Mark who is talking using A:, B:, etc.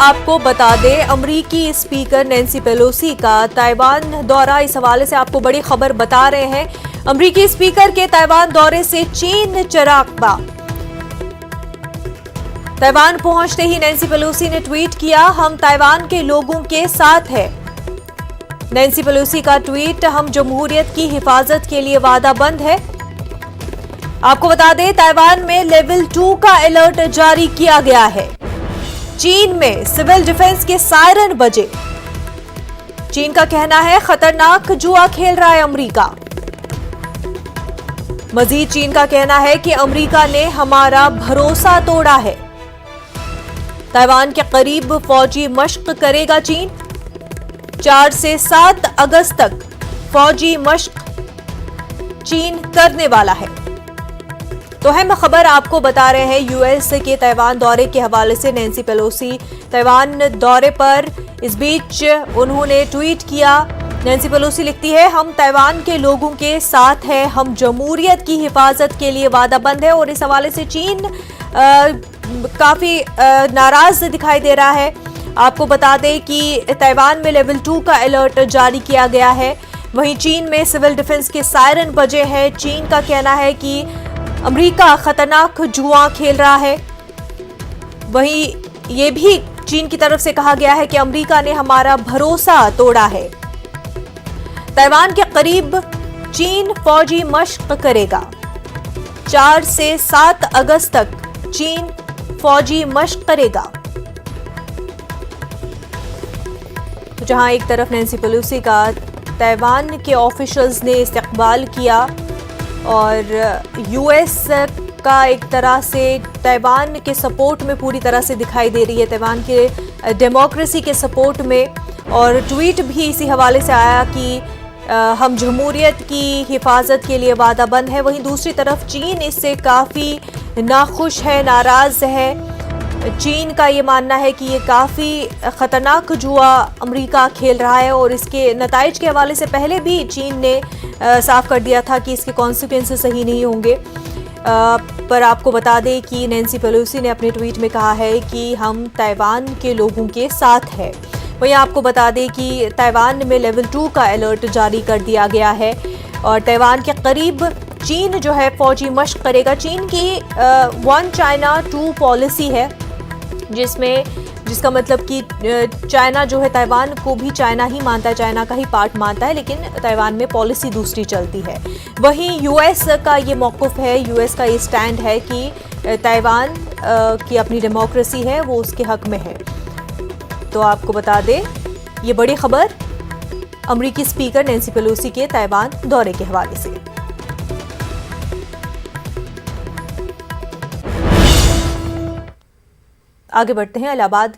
A: आपको बता दें, अमरीकी स्पीकर नैन्सी पेलोसी का ताइवान दौरा, इस हवाले से आपको बड़ी खबर बता रहे हैं। अमरीकी स्पीकर के ताइवान दौरे से चीन चिराग। ताइवान पहुंचते ही नैन्सी पेलोसी ने ट्वीट किया, हम ताइवान के लोगों के साथ हैं। नैन्सी पेलोसी का ट्वीट, हम जमहूरियत की हिफाजत के लिए वादाबंद है। आपको बता दें, ताइवान में लेवल 2 का अलर्ट जारी किया गया है। चीन में सिविल डिफेंस के सायरन बजे। चीन का कहना है खतरनाक जुआ खेल रहा है अमेरिका। मजीद चीन का कहना है कि अमेरिका ने हमारा भरोसा तोड़ा है। ताइवान के करीब फौजी मशक करेगा चीन। 4 से 7 अगस्त तक फौजी मशक चीन करने वाला है। तो अहम खबर आपको बता रहे हैं यूएस के ताइवान दौरे के हवाले से। नैन्सी पेलोसी ताइवान दौरे पर, इस बीच उन्होंने ट्वीट किया। नैन्सी पेलोसी लिखती है, हम ताइवान के लोगों के साथ हैं, हम जमहूरियत की हिफाजत के लिए वादाबंद है। और इस हवाले से चीन काफी नाराज दिखाई दे रहा है। आपको बता दें कि ताइवान में लेवल 2 का अलर्ट जारी किया गया है। वहीं चीन में सिविल डिफेंस के सायरन बजे हैं। चीन का कहना है कि अमेरिका खतरनाक जुआ खेल रहा है। वहीं ये भी चीन की तरफ से कहा गया है कि अमेरिका ने हमारा भरोसा तोड़ा है। ताइवान के करीब चीन फौजी मशक करेगा। 4 से 7 अगस्त तक चीन फौजी मशक करेगा। तो जहां एक तरफ नैन्सी पेलोसी का ताइवान के ऑफिशियल्स ने इस्तकबाल किया और यूएस का एक तरह से ताइवान के सपोर्ट में पूरी तरह से दिखाई दे रही है, ताइवान के डेमोक्रेसी के सपोर्ट में। और ट्वीट भी इसी हवाले से आया कि हम जमहूरियत की हिफाजत के लिए वादाबंद है। वहीं दूसरी तरफ चीन इससे काफ़ी नाखुश है, नाराज़ है। चीन का ये मानना है कि ये काफ़ी ख़तरनाक जुआ अमेरिका खेल रहा है और इसके नताइज के हवाले से पहले भी चीन ने साफ कर दिया था कि इसके कॉन्सिक्वेंसेस सही नहीं होंगे। पर आपको बता दें कि नैन्सी पेलोसी ने अपने ट्वीट में कहा है कि हम ताइवान के लोगों के साथ हैं। वहीं आपको बता दें कि ताइवान में लेवल 2 का अलर्ट जारी कर दिया गया है और ताइवान के करीब चीन जो है फौजी मशक करेगा। चीन की 1 चाइना 2 पॉलिसी है, जिसका मतलब कि चाइना जो है ताइवान को भी चाइना ही मानता है, चाइना का ही पार्ट मानता है, लेकिन ताइवान में पॉलिसी दूसरी चलती है। वहीं यूएस का ये मौक़िफ़ है, यूएस का ये स्टैंड है कि ताइवान की अपनी डेमोक्रेसी है, वो उसके हक में है। तो आपको बता दें, ये बड़ी खबर अमरीकी स्पीकर नैन्सी पेलोसी के ताइवान दौरे के हवाले से। आगे बढ़ते हैं। इलाहाबाद